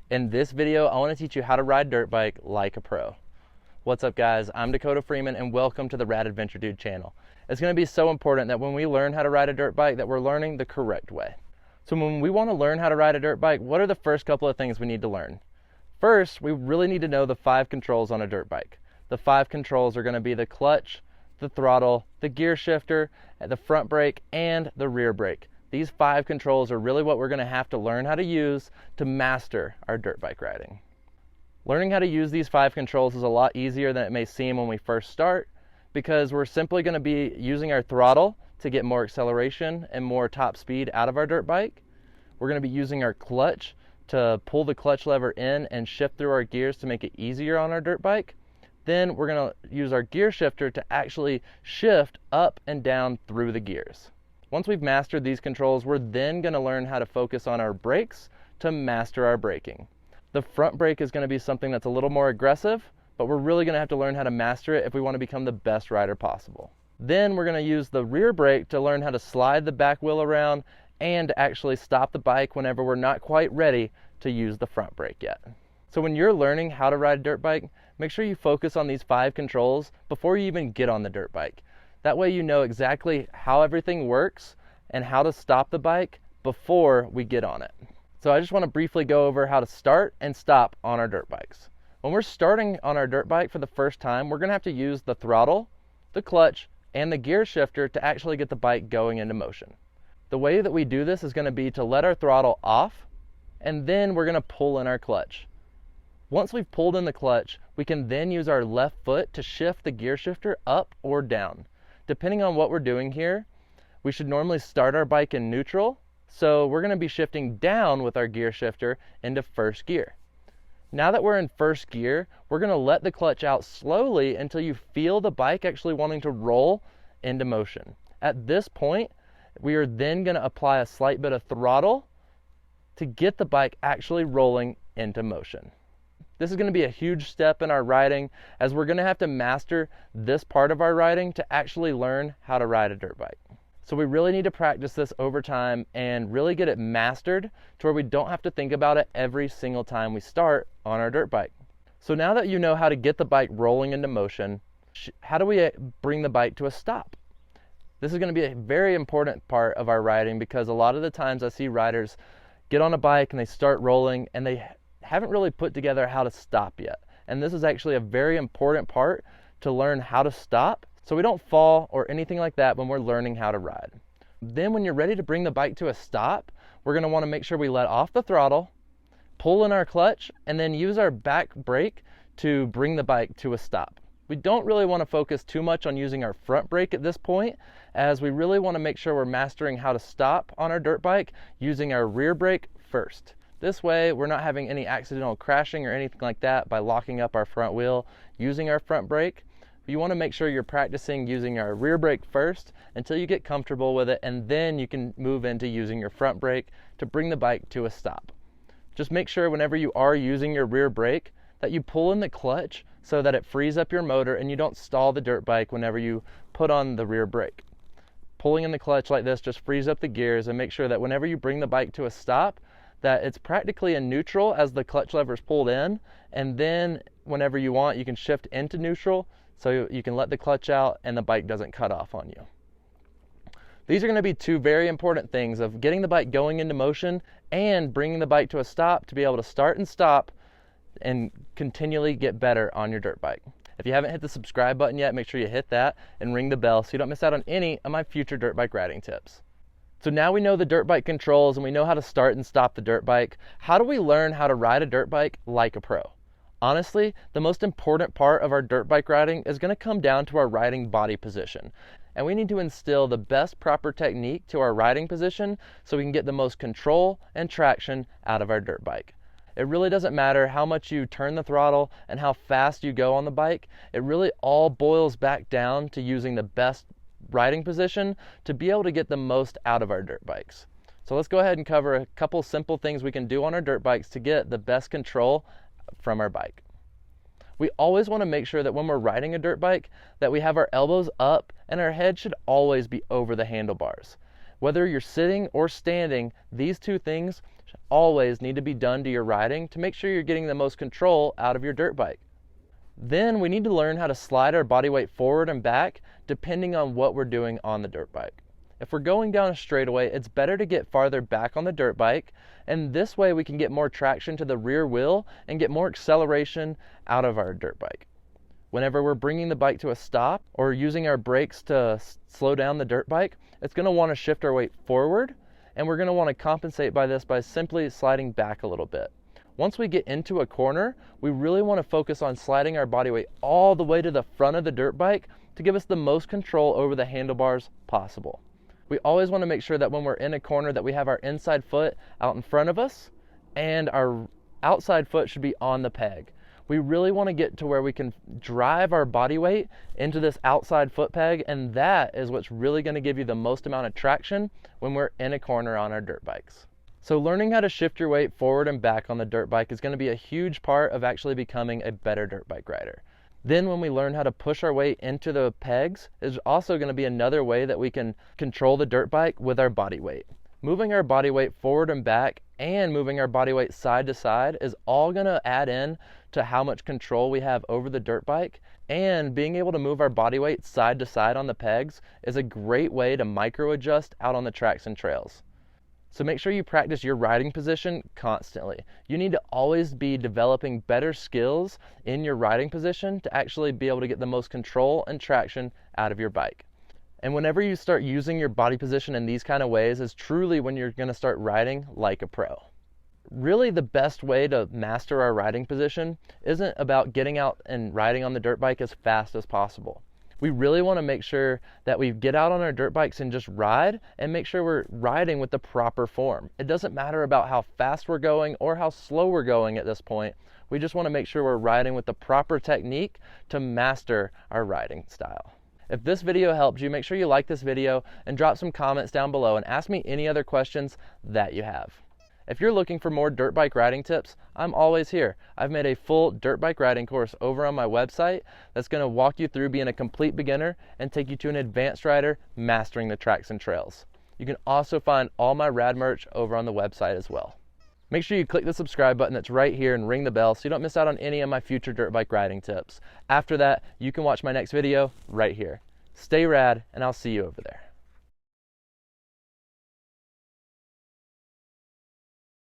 In this video, I want to teach you how to ride dirt bike like a pro. What's up guys, I'm Dakota Freeman and welcome to the Rad Adventure Dude channel. It's going to be so important that when we learn how to ride a dirt bike that we're learning the correct way. So when we want to learn how to ride a dirt bike, what are the first couple of things we need to learn? First, we really need to know the 5 controls on a dirt bike. The 5 controls are going to be the clutch, the throttle, the gear shifter, the front brake, and the rear brake. These 5 controls are really what we're going to have to learn how to use to master our dirt bike riding. Learning how to use these 5 controls is a lot easier than it may seem when we first start, because we're simply going to be using our throttle to get more acceleration and more top speed out of our dirt bike. We're going to be using our clutch to pull the clutch lever in and shift through our gears to make it easier on our dirt bike. Then we're going to use our gear shifter to actually shift up and down through the gears. Once we've mastered these controls, we're then going to learn how to focus on our brakes to master our braking. The front brake is going to be something that's a little more aggressive, but we're really going to have to learn how to master it if we want to become the best rider possible. Then we're going to use the rear brake to learn how to slide the back wheel around and actually stop the bike whenever we're not quite ready to use the front brake yet. So when you're learning how to ride a dirt bike, make sure you focus on these 5 controls before you even get on the dirt bike. That way you know exactly how everything works and how to stop the bike before we get on it. So I just want to briefly go over how to start and stop on our dirt bikes. When we're starting on our dirt bike for the first time, we're going to have to use the throttle, the clutch, and the gear shifter to actually get the bike going into motion. The way that we do this is going to be to let our throttle off, and then we're going to pull in our clutch. Once we've pulled in the clutch, we can then use our left foot to shift the gear shifter up or down. Depending on what we're doing here, we should normally start our bike in neutral, so we're going to be shifting down with our gear shifter into first gear. Now that we're in first gear, we're going to let the clutch out slowly until you feel the bike actually wanting to roll into motion. At this point, we are then going to apply a slight bit of throttle to get the bike actually rolling into motion. This is going to be a huge step in our riding, as we're going to have to master this part of our riding to actually learn how to ride a dirt bike. So we really need to practice this over time and really get it mastered to where we don't have to think about it every single time we start on our dirt bike. So now that you know how to get the bike rolling into motion, how do we bring the bike to a stop? This is going to be a very important part of our riding, because a lot of the times I see riders get on a bike and they start rolling and they haven't really put together how to stop yet. And this is actually a very important part to learn how to stop so we don't fall or anything like that when we're learning how to ride. Then when you're ready to bring the bike to a stop, we're going to want to make sure we let off the throttle, pull in our clutch, and then use our back brake to bring the bike to a stop. We don't really want to focus too much on using our front brake at this point, as we really want to make sure we're mastering how to stop on our dirt bike using our rear brake first. This way we're not having any accidental crashing or anything like that by locking up our front wheel using our front brake. You want to make sure you're practicing using our rear brake first until you get comfortable with it, and then you can move into using your front brake to bring the bike to a stop. Just make sure whenever you are using your rear brake that you pull in the clutch so that it frees up your motor and you don't stall the dirt bike whenever you put on the rear brake. Pulling in the clutch like this just frees up the gears and make sure that whenever you bring the bike to a stop, that it's practically in neutral as the clutch lever is pulled in, and then whenever you want you can shift into neutral so you can let the clutch out and the bike doesn't cut off on you. These are going to be 2 very important things of getting the bike going into motion and bringing the bike to a stop to be able to start and stop and continually get better on your dirt bike. If you haven't hit the subscribe button yet, make sure you hit that and ring the bell so you don't miss out on any of my future dirt bike riding tips. So now we know the dirt bike controls and we know how to start and stop the dirt bike. How do we learn how to ride a dirt bike like a pro? Honestly, the most important part of our dirt bike riding is going to come down to our riding body position. And we need to instill the best proper technique to our riding position so we can get the most control and traction out of our dirt bike. It really doesn't matter how much you turn the throttle and how fast you go on the bike. It really all boils back down to using the best riding position to be able to get the most out of our dirt bikes. So let's go ahead and cover a couple simple things we can do on our dirt bikes to get the best control from our bike. We always want to make sure that when we're riding a dirt bike that we have our elbows up and our head should always be over the handlebars. Whether you're sitting or standing, these 2 things always need to be done to your riding to make sure you're getting the most control out of your dirt bike. Then we need to learn how to slide our body weight forward and back depending on what we're doing on the dirt bike. If we're going down a straightaway, it's better to get farther back on the dirt bike, and this way we can get more traction to the rear wheel and get more acceleration out of our dirt bike. Whenever we're bringing the bike to a stop or using our brakes to slow down the dirt bike, it's going to want to shift our weight forward, and we're going to want to compensate by this by simply sliding back a little bit. Once we get into a corner, we really want to focus on sliding our body weight all the way to the front of the dirt bike to give us the most control over the handlebars possible. We always want to make sure that when we're in a corner that we have our inside foot out in front of us and our outside foot should be on the peg. We really want to get to where we can drive our body weight into this outside foot peg, and that is what's really going to give you the most amount of traction when we're in a corner on our dirt bikes. So learning how to shift your weight forward and back on the dirt bike is going to be a huge part of actually becoming a better dirt bike rider. Then when we learn how to push our weight into the pegs is also going to be another way that we can control the dirt bike with our body weight. Moving our body weight forward and back and moving our body weight side to side is all going to add in to how much control we have over the dirt bike, and being able to move our body weight side to side on the pegs is a great way to micro adjust out on the tracks and trails. So make sure you practice your riding position constantly. You need to always be developing better skills in your riding position to actually be able to get the most control and traction out of your bike. And whenever you start using your body position in these kind of ways is truly when you're going to start riding like a pro. Really, the best way to master our riding position isn't about getting out and riding on the dirt bike as fast as possible. We really want to make sure that we get out on our dirt bikes and just ride and make sure we're riding with the proper form. It doesn't matter about how fast we're going or how slow we're going at this point. We just want to make sure we're riding with the proper technique to master our riding style. If this video helped you, make sure you like this video and drop some comments down below and ask me any other questions that you have. If you're looking for more dirt bike riding tips, I'm always here. I've made a full dirt bike riding course over on my website that's going to walk you through being a complete beginner and take you to an advanced rider mastering the tracks and trails. You can also find all my rad merch over on the website as well. Make sure you click the subscribe button that's right here and ring the bell so you don't miss out on any of my future dirt bike riding tips. After that, you can watch my next video right here. Stay rad, and I'll see you over there.